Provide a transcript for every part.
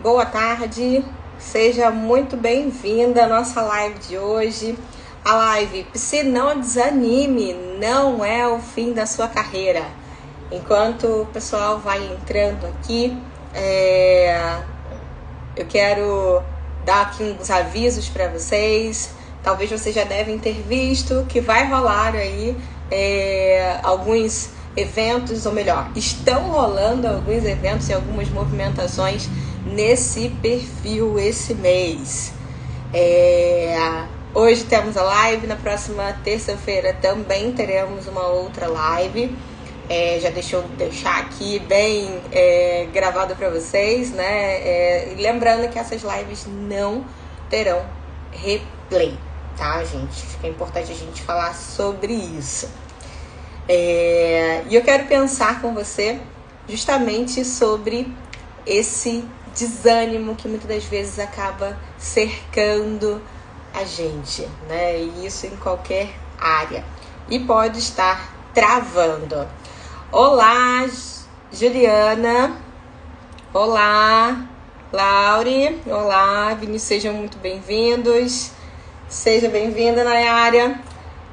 Boa tarde, seja muito bem-vinda à nossa live de hoje. A live Se Não Desanime, não é o fim da sua carreira. Enquanto o pessoal vai entrando aqui, eu quero dar aqui uns avisos para vocês. Talvez vocês já devem ter visto que vai rolar aí alguns eventos, ou melhor, estão rolando alguns eventos e algumas movimentações nesse perfil esse mês. Hoje temos a live, na próxima terça-feira também teremos uma outra live. Já deixa eu deixar aqui bem gravado para vocês, né? Lembrando que essas lives não terão replay, tá, gente? Fica importante a gente falar sobre isso. E eu quero pensar com você justamente sobre esse desânimo que muitas das vezes acaba cercando a gente, né? E isso em qualquer área. E pode estar travando. Olá, Juliana. Olá, Laure. Olá, Vinícius, sejam muito bem-vindos. Seja bem-vinda, Nayara.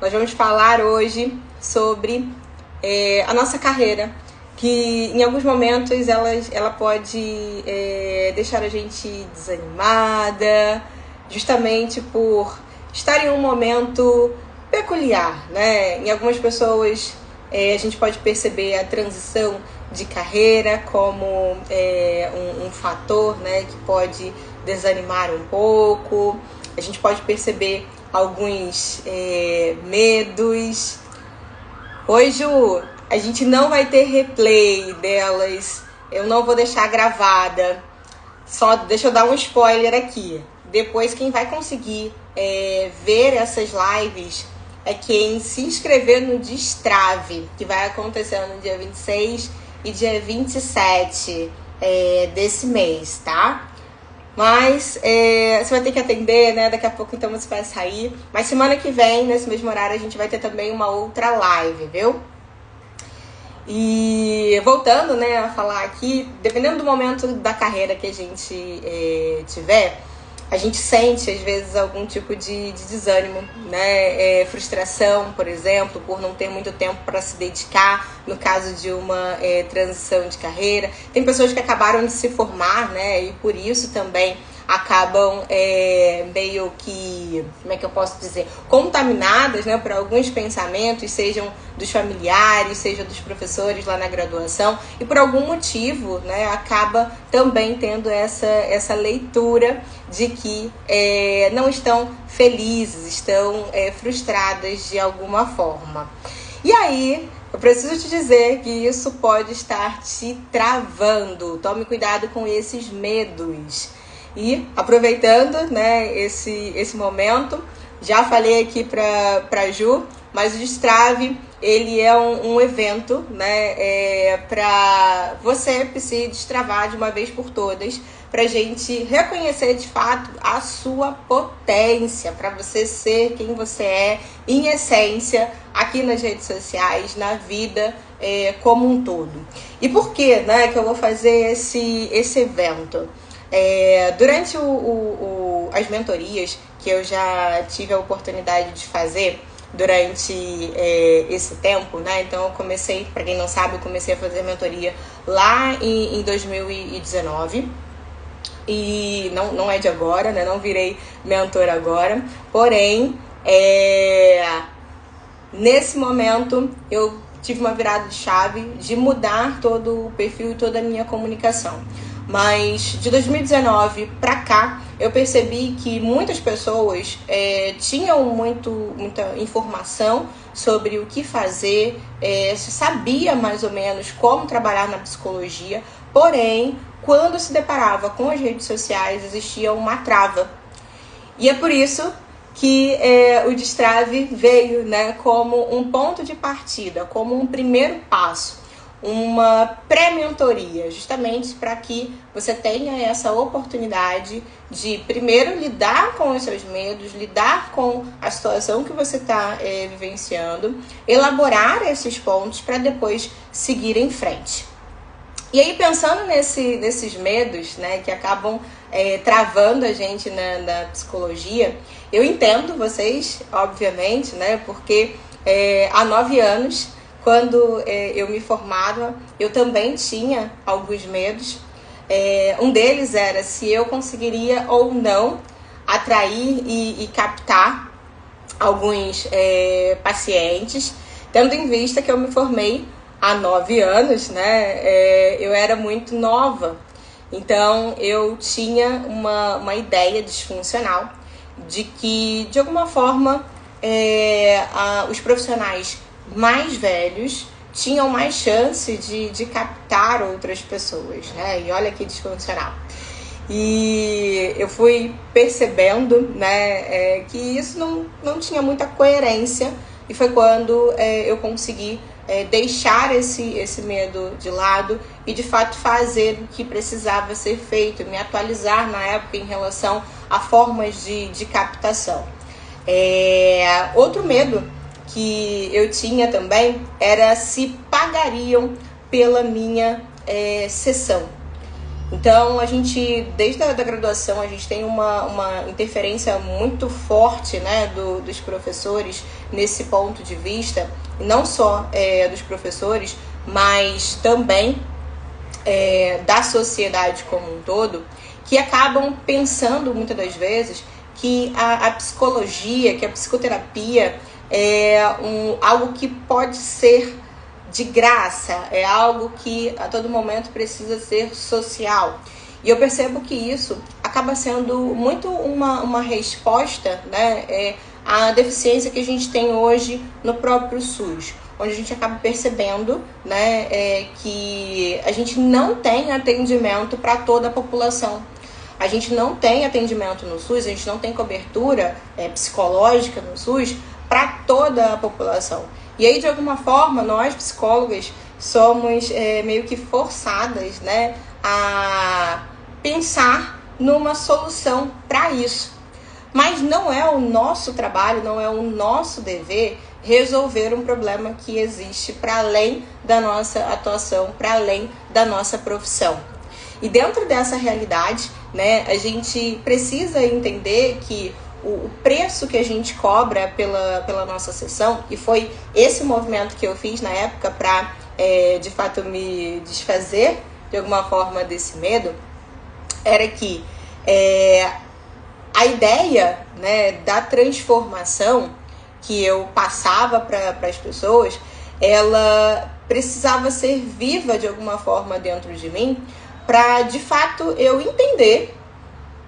Nós vamos falar hoje sobre a nossa carreira, que em alguns momentos ela pode deixar a gente desanimada, justamente por estar em um momento peculiar, né? Em algumas pessoas a gente pode perceber a transição de carreira como um fator, né, que pode desanimar um pouco. A gente pode perceber alguns medos. Oi, Ju! A gente não vai ter replay delas, eu não vou deixar gravada. Só deixa eu dar um spoiler aqui. Depois quem vai conseguir ver essas lives é quem se inscrever no Destrave, que vai acontecer no dia 26 e dia 27 desse mês, tá? Mas você vai ter que atender, né? Daqui a pouco então você vai sair. Mas semana que vem, nesse mesmo horário, a gente vai ter também uma outra live, viu? E voltando, né, a falar aqui, dependendo do momento da carreira que a gente tiver, a gente sente às vezes algum tipo de desânimo, né? Frustração, por exemplo, por não ter muito tempo para se dedicar, no caso de uma transição de carreira. Tem pessoas que acabaram de se formar, né? E por isso também acabam meio que, como é que eu posso dizer, contaminadas, né, por alguns pensamentos, sejam dos familiares, sejam dos professores lá na graduação, e por algum motivo, né, acaba também tendo essa leitura de que não estão felizes, estão frustradas de alguma forma. E aí, eu preciso te dizer que isso pode estar te travando. Tome cuidado com esses medos. E aproveitando, né, esse momento, já falei aqui para Ju, mas o Destrave, ele é um evento, né, para você se destravar de uma vez por todas, para a gente reconhecer de fato a sua potência, para você ser quem você é, em essência, aqui nas redes sociais, na vida como um todo. E por que, né, que eu vou fazer esse evento? Durante as mentorias que eu já tive a oportunidade de fazer durante esse tempo, né? Então eu comecei, para quem não sabe, eu comecei a fazer mentoria lá em 2019 e não é de agora, né? Não virei mentora agora, porém nesse momento eu tive uma virada de chave de mudar todo o perfil e toda a minha comunicação. Mas de 2019 para cá, eu percebi que muitas pessoas tinham muita informação sobre o que fazer, sabia mais ou menos como trabalhar na psicologia, porém, quando se deparava com as redes sociais, existia uma trava. E é por isso que o Destrave veio, né, como um ponto de partida, como um primeiro passo, uma pré-mentoria, justamente para que você tenha essa oportunidade de primeiro lidar com os seus medos, lidar com a situação que você está vivenciando, elaborar esses pontos para depois seguir em frente. E aí, pensando nesses medos, né, que acabam travando a gente na psicologia, eu entendo vocês, obviamente, né, porque há 9 anos, quando eu me formava, eu também tinha alguns medos. Um deles era se eu conseguiria ou não atrair e captar alguns pacientes, tendo em vista que eu me formei há 9 anos, né? Eu era muito nova, então eu tinha uma ideia disfuncional de que, de alguma forma, os profissionais mais velhos tinham mais chance de captar outras pessoas, né? E olha que disfuncional. E eu fui percebendo, né, que isso não tinha muita coerência, e foi quando eu consegui deixar esse medo de lado e de fato fazer o que precisava ser feito, me atualizar na época em relação a formas de captação. Outro medo que eu tinha também era se pagariam pela minha sessão. Então, a gente, desde a graduação, a gente tem uma interferência muito forte, né, dos professores nesse ponto de vista, e não só dos professores, mas também da sociedade como um todo, que acabam pensando muitas das vezes que a psicologia, que a psicoterapia é algo que pode ser de graça, é algo que a todo momento precisa ser social. E eu percebo que isso acaba sendo muito uma resposta, né, à deficiência que a gente tem hoje no próprio SUS, onde a gente acaba percebendo, né, que a gente não tem atendimento para toda a população. A gente não tem atendimento no SUS, a gente não tem cobertura psicológica no SUS para toda a população. E aí, de alguma forma, nós psicólogas somos meio que forçadas, né, a pensar numa solução para isso. Mas não é o nosso trabalho, não é o nosso dever resolver um problema que existe para além da nossa atuação, para além da nossa profissão. E dentro dessa realidade, né, a gente precisa entender que o preço que a gente cobra pela nossa sessão, e foi esse movimento que eu fiz na época para, de fato, me desfazer de alguma forma desse medo, era que a ideia, né, da transformação que eu passava para as pessoas, ela precisava ser viva de alguma forma dentro de mim, para, de fato, eu entender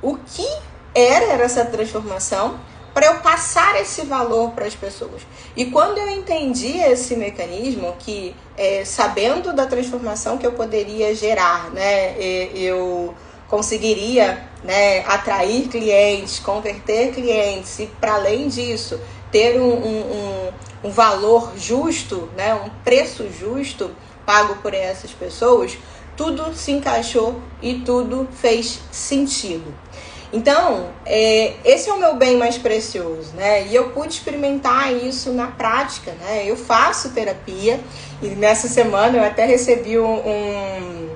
o que era essa transformação, para eu passar esse valor para as pessoas. E quando eu entendi esse mecanismo, que sabendo da transformação que eu poderia gerar, né, eu conseguiria, né, atrair clientes, converter clientes, e para além disso, ter um valor justo, né, um preço justo pago por essas pessoas, tudo se encaixou e tudo fez sentido. Então, esse é o meu bem mais precioso, né? E eu pude experimentar isso na prática, né? Eu faço terapia, e nessa semana eu até recebi um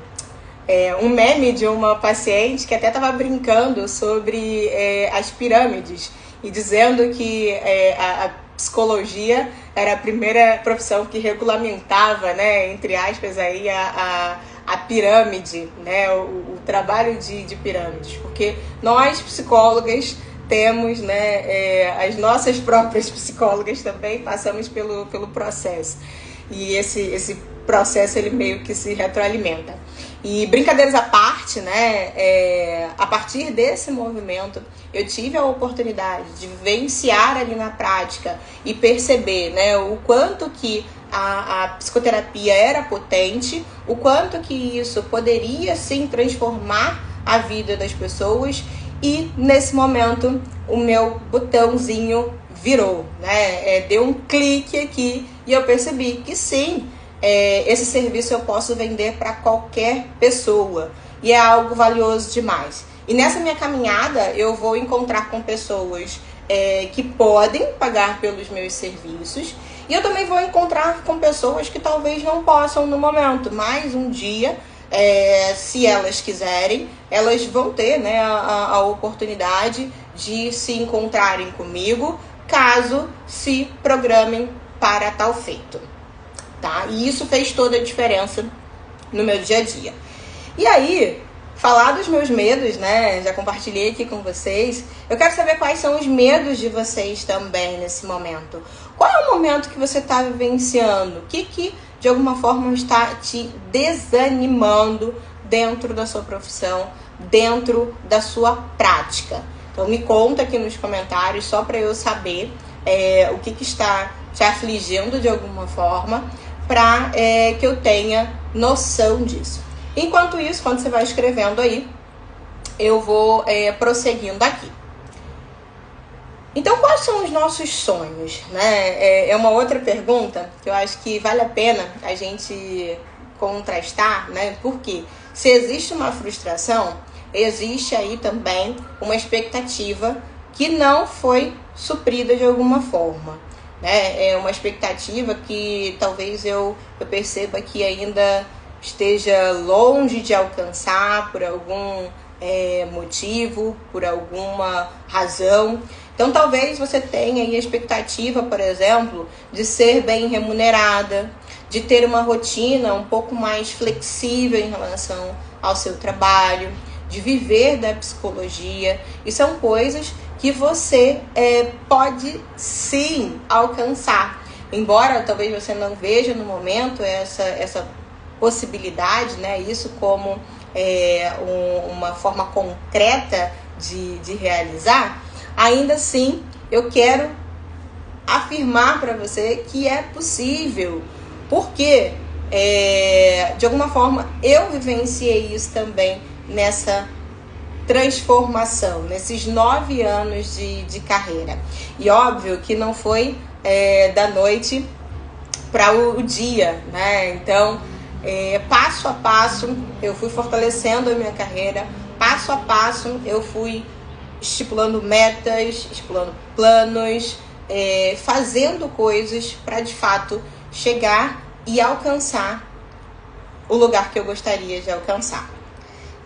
meme de uma paciente que até estava brincando sobre as pirâmides e dizendo que a psicologia era a primeira profissão que regulamentava, né, entre aspas, aí a pirâmide, né, o trabalho de pirâmides, porque nós psicólogas temos, né, as nossas próprias psicólogas também passamos pelo processo, e esse processo ele meio que se retroalimenta. E brincadeiras à parte, né, a partir desse movimento eu tive a oportunidade de vivenciar ali na prática e perceber, né, o quanto que a psicoterapia era potente, o quanto que isso poderia sim transformar a vida das pessoas, e nesse momento o meu botãozinho virou, né, deu um clique aqui e eu percebi que sim, esse serviço eu posso vender para qualquer pessoa e é algo valioso demais. E nessa minha caminhada eu vou encontrar com pessoas que podem pagar pelos meus serviços, e eu também vou encontrar com pessoas que talvez não possam no momento, mas um dia, se elas quiserem, elas vão ter, né, a oportunidade de se encontrarem comigo, caso se programem para tal feito, tá? E isso fez toda a diferença no meu dia a dia. E aí, falar dos meus medos, né? Já compartilhei aqui com vocês. Eu quero saber quais são os medos de vocês também nesse momento. Qual é o momento que você está vivenciando? O que de alguma forma está te desanimando dentro da sua profissão, dentro da sua prática? Então me conta aqui nos comentários, só para eu saber o que está te afligindo de alguma forma, para que eu tenha noção disso. Enquanto isso, quando você vai escrevendo aí, eu vou prosseguindo aqui. Então, quais são os nossos sonhos, né? É uma outra pergunta que eu acho que vale a pena a gente contrastar, né? Porque se existe uma frustração, existe aí também uma expectativa que não foi suprida de alguma forma, né? É uma expectativa que talvez eu perceba que ainda esteja longe de alcançar por algum motivo, por alguma razão. Então talvez você tenha aí a expectativa, por exemplo, de ser bem remunerada, de ter uma rotina um pouco mais flexível em relação ao seu trabalho, de viver da psicologia. E são coisas que você pode sim alcançar. Embora talvez você não veja no momento essa possibilidade, né? Isso como uma forma concreta de realizar, ainda assim eu quero afirmar para você que é possível, porque de alguma forma eu vivenciei isso também nessa transformação, nesses 9 anos de carreira. E óbvio que não foi da noite para o dia, né? Então, passo a passo, eu fui fortalecendo a minha carreira, passo a passo, eu fui estipulando metas, estipulando planos, fazendo coisas para de fato chegar e alcançar o lugar que eu gostaria de alcançar.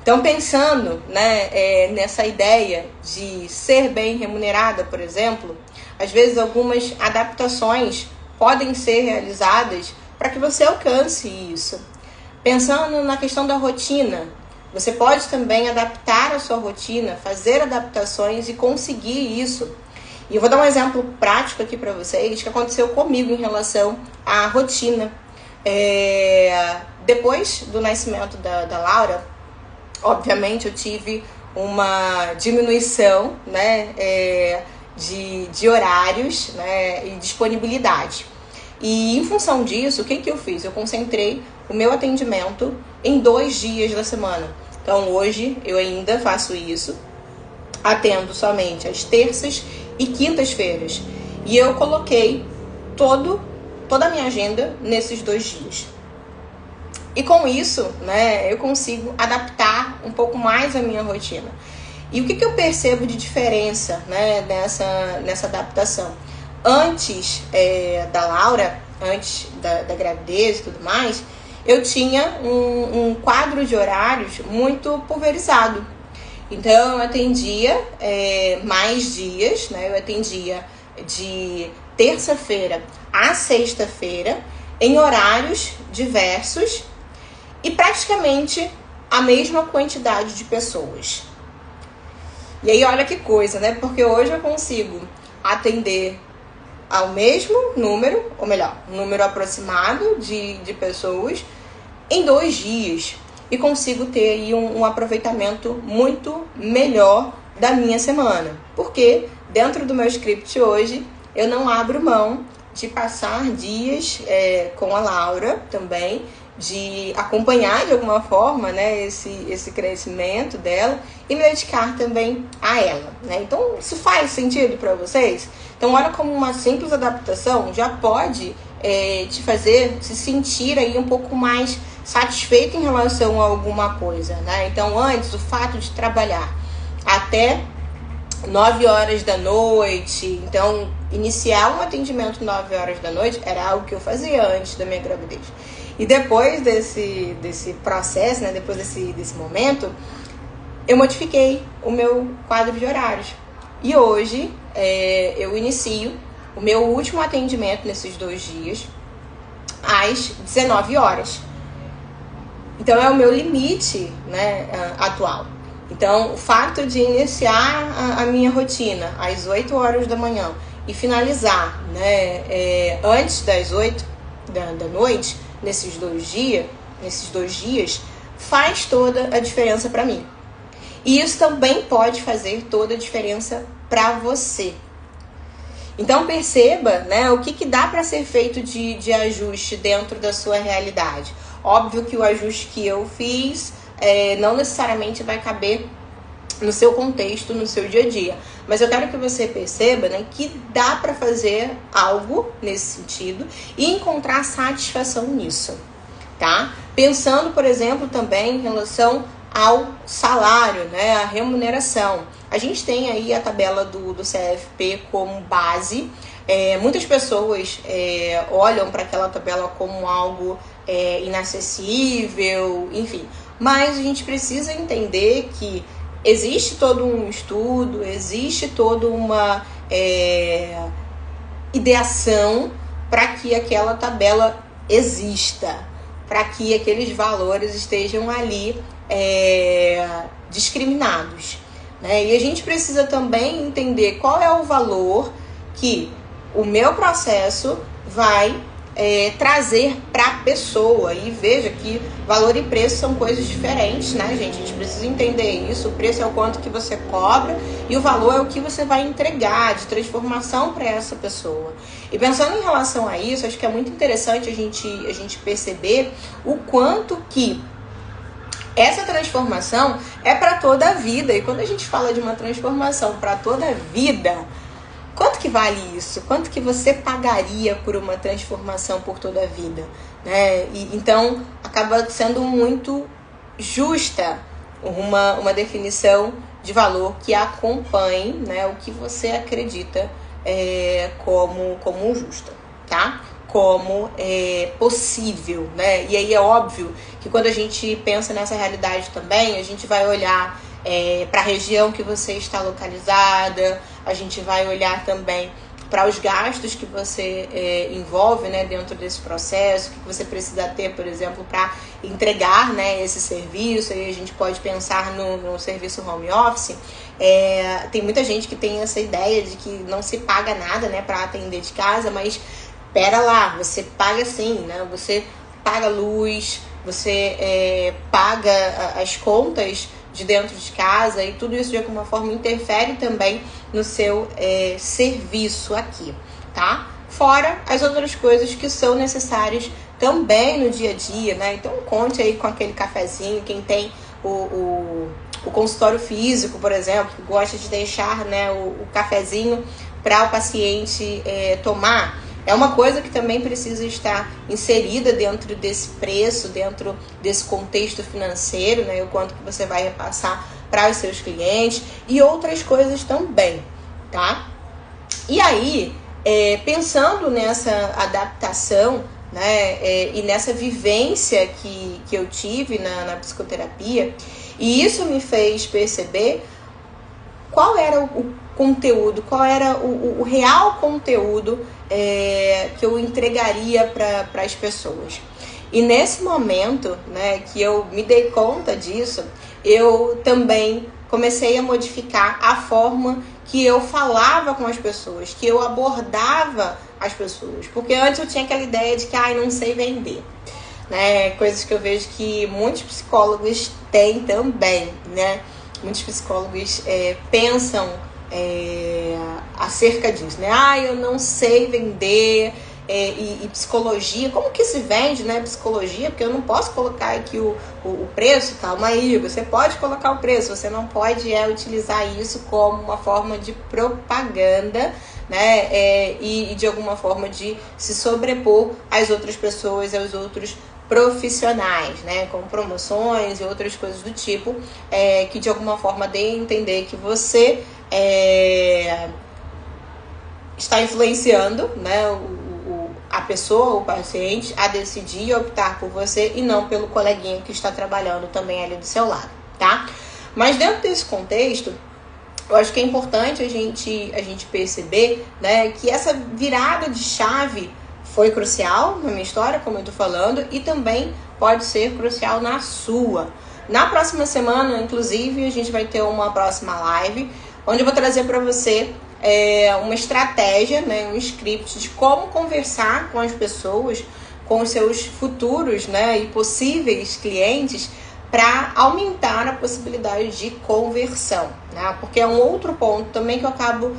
Então, pensando, né, nessa ideia de ser bem remunerada, por exemplo, às vezes algumas adaptações podem ser realizadas para que você alcance isso. Pensando na questão da rotina, você pode também adaptar a sua rotina, fazer adaptações e conseguir isso. E eu vou dar um exemplo prático aqui para vocês que aconteceu comigo em relação à rotina. Depois do nascimento da Laura, obviamente eu tive uma diminuição, né, de horários, né, e disponibilidade. E em função disso, o que eu fiz? Eu concentrei o meu atendimento em 2 dias da semana. Então hoje eu ainda faço isso, atendo somente às terças e quintas-feiras. E eu coloquei toda a minha agenda nesses 2 dias. E com isso, né, eu consigo adaptar um pouco mais a minha rotina. E o que eu percebo de diferença, né, nessa adaptação? Antes da Laura, antes da gravidez e tudo mais, eu tinha um quadro de horários muito pulverizado. Então, eu atendia mais dias, né? Eu atendia de terça-feira a sexta-feira, em horários diversos e praticamente a mesma quantidade de pessoas. E aí, olha que coisa, né? Porque hoje eu consigo atender ao mesmo número, ou melhor, um número aproximado de pessoas em 2 dias. E consigo ter aí um aproveitamento muito melhor da minha semana. Porque dentro do meu script hoje, eu não abro mão de passar dias com a Laura também, de acompanhar de alguma forma, né, esse crescimento dela e me dedicar também a ela, né? Então, isso faz sentido para vocês? Então, olha como uma simples adaptação já pode te fazer se sentir aí um pouco mais satisfeito em relação a alguma coisa, né? Então, antes, o fato de trabalhar até 9 horas da noite, então, iniciar um atendimento 9 horas da noite era algo que eu fazia antes da minha gravidez. E depois desse processo, né, depois desse momento, eu modifiquei o meu quadro de horários. E hoje eu inicio o meu último atendimento nesses 2 dias às 19 horas. Então é o meu limite, né, atual. Então o fato de iniciar a minha rotina às 8 horas da manhã e finalizar, né, antes das 8 da noite, nesses 2 dias, faz toda a diferença para mim. E isso também pode fazer toda a diferença para você. Então perceba, né, o que dá para ser feito de ajuste dentro da sua realidade. Óbvio que o ajuste que eu fiz não necessariamente vai caber no seu contexto, no seu dia a dia. Mas eu quero que você perceba, né, que dá para fazer algo nesse sentido e encontrar satisfação nisso, tá? Pensando, por exemplo, também em relação ao salário, né, a remuneração. A gente tem aí a tabela do CFP como base. Muitas pessoas olham para aquela tabela como algo inacessível, enfim. Mas a gente precisa entender que existe todo um estudo, existe toda uma ideação para que aquela tabela exista, para que aqueles valores estejam ali discriminados, né? E a gente precisa também entender qual é o valor que o meu processo vai trazer para a pessoa. E veja que valor e preço são coisas diferentes, né, gente? A gente precisa entender isso. O preço é o quanto que você cobra e o valor é o que você vai entregar de transformação para essa pessoa. E pensando em relação a isso, acho que é muito interessante a gente perceber o quanto que essa transformação é para toda a vida. E quando a gente fala de uma transformação para toda a vida, quanto que vale isso? Quanto que você pagaria por uma transformação por toda a vida, né? E então acaba sendo muito justa uma definição de valor que acompanhe, né, o que você acredita como justo, tá? Como possível, né? E aí é óbvio que quando a gente pensa nessa realidade também, a gente vai olhar para a região que você está localizada, a gente vai olhar também para os gastos que você envolve, né, dentro desse processo, o que você precisa ter, por exemplo, para entregar, né, esse serviço. Aí a gente pode pensar no serviço home office. Tem muita gente que tem essa ideia de que não se paga nada, né, para atender de casa, mas pera lá, você paga sim, né? Você paga luz, você paga as contas de dentro de casa, e tudo isso de alguma forma interfere também no seu serviço aqui, tá? Fora as outras coisas que são necessárias também no dia a dia, né? Então conte aí com aquele cafezinho, quem tem o consultório físico, por exemplo, que gosta de deixar, né, o cafezinho para o paciente tomar. É uma coisa que também precisa estar inserida dentro desse preço, dentro desse contexto financeiro, né? O quanto que você vai repassar para os seus clientes e outras coisas também, tá? E aí, pensando nessa adaptação, né, e nessa vivência que eu tive na psicoterapia, e isso me fez perceber qual era o conteúdo, qual era o real conteúdo que eu entregaria para as pessoas. E nesse momento, né, que eu me dei conta disso, eu também comecei a modificar a forma que eu falava com as pessoas, que eu abordava as pessoas. Porque antes eu tinha aquela ideia de que não sei vender, né? Coisas que eu vejo que muitos psicólogos têm também, né? Muitos psicólogos pensam acerca disso, né? Eu não sei vender, e psicologia, como que se vende, né? Psicologia, porque eu não posso colocar aqui o preço. Calma aí, você pode colocar o preço, você não pode utilizar isso como uma forma de propaganda, né? E de alguma forma de se sobrepor às outras pessoas, aos outros profissionais, né, com promoções e outras coisas do tipo, que de alguma forma dê a entender que você está influenciando, né, a pessoa, o paciente, a decidir e optar por você e não pelo coleguinha que está trabalhando também ali do seu lado, tá? Mas dentro desse contexto, eu acho que é importante a gente perceber, né, que essa virada de chave foi crucial na minha história, como eu tô falando, e também pode ser crucial na sua. Na próxima semana, inclusive, a gente vai ter uma próxima live, onde eu vou trazer para você uma estratégia, né, um script de como conversar com as pessoas, com os seus futuros, né, e possíveis clientes, para aumentar a possibilidade de conversão, né? Porque é um outro ponto também que eu acabo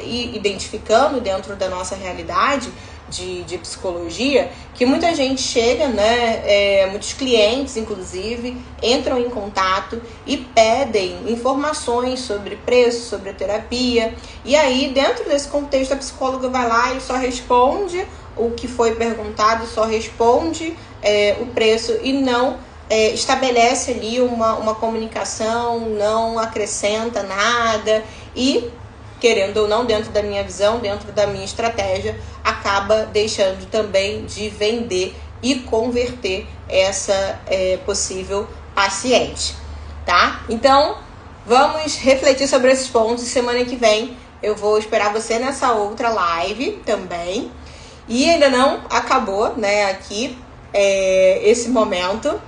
identificando dentro da nossa realidade de psicologia, que muita gente chega, né? Muitos clientes, inclusive, entram em contato e pedem informações sobre preço, sobre a terapia. E aí, dentro desse contexto, a psicóloga vai lá e só responde o que foi perguntado, só responde o preço e não estabelece ali uma comunicação, não acrescenta nada e, querendo ou não, dentro da minha visão, dentro da minha estratégia, acaba deixando também de vender e converter essa possível paciente, tá? Então, vamos refletir sobre esses pontos. Semana que vem eu vou esperar você nessa outra live também. E ainda não acabou, né, aqui esse momento.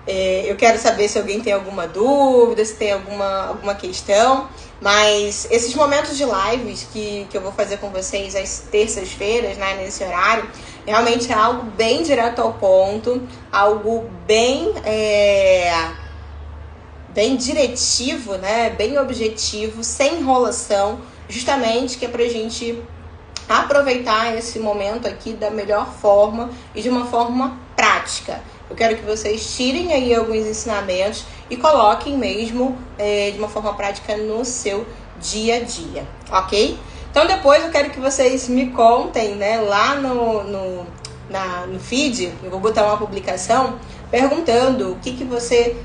Eu quero saber se alguém tem alguma dúvida, se tem alguma questão, mas esses momentos de lives que eu vou fazer com vocês às terças-feiras, né, nesse horário, realmente é algo bem direto ao ponto, algo bem diretivo, né, bem objetivo, sem enrolação, justamente que é pra gente aproveitar esse momento aqui da melhor forma e de uma forma prática. Eu quero que vocês tirem aí alguns ensinamentos e coloquem mesmo de uma forma prática no seu dia a dia, ok? Então depois eu quero que vocês me contem, né, lá no feed, eu vou botar uma publicação perguntando o que você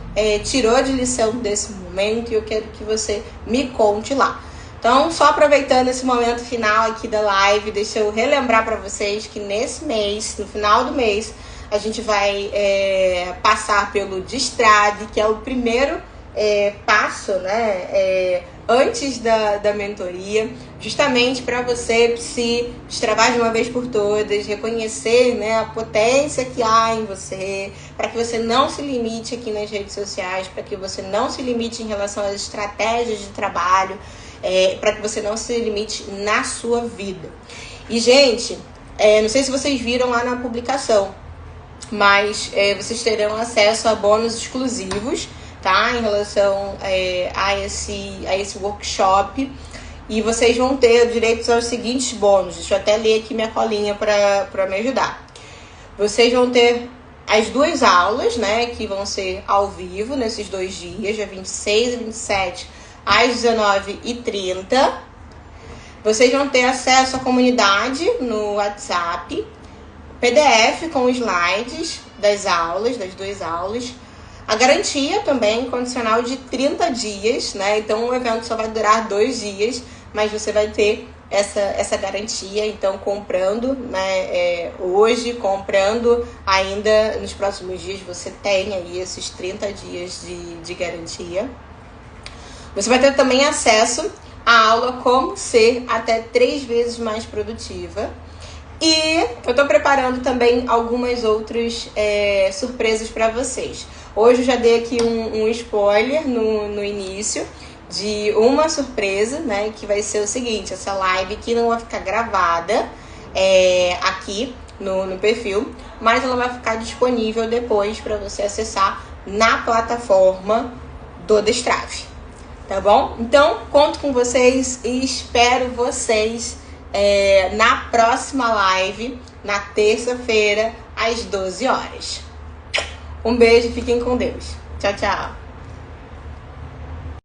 tirou de lição desse momento e eu quero que você me conte lá. Então, só aproveitando esse momento final aqui da live, deixa eu relembrar para vocês que nesse mês, no final do mês, a gente vai passar pelo Destrave, que é o primeiro passo, né, antes da mentoria, justamente para você se destravar de uma vez por todas, reconhecer, né, a potência que há em você, para que você não se limite aqui nas redes sociais, para que você não se limite em relação às estratégias de trabalho, para que você não se limite na sua vida. E, gente, não sei se vocês viram lá na publicação, mas vocês terão acesso a bônus exclusivos, tá? Em relação a esse workshop. E vocês vão ter direitos aos seguintes bônus. Deixa eu até ler aqui minha colinha para me ajudar. Vocês vão ter as 2 aulas, né? Que vão ser ao vivo nesses 2 dias, dia 26 e 27, às 19h30. Vocês vão ter acesso à comunidade no WhatsApp, PDF com slides das aulas, das 2 aulas. A garantia também condicional de 30 dias, né? Então o evento só vai durar 2 dias, mas você vai ter essa garantia. Então, comprando, né, hoje, comprando ainda nos próximos dias, você tem aí esses 30 dias de garantia. Você vai ter também acesso à aula Como Ser Até 3 vezes Mais Produtiva. E eu tô preparando também algumas outras surpresas para vocês. Hoje eu já dei aqui um spoiler no início de uma surpresa, né? Que vai ser o seguinte: essa live aqui não vai ficar gravada aqui no perfil, mas ela vai ficar disponível depois para você acessar na plataforma do Destrave. Tá bom? Então, conto com vocês e espero vocês na próxima live, na terça-feira, às 12 horas. Um beijo, fiquem com Deus. Tchau, tchau.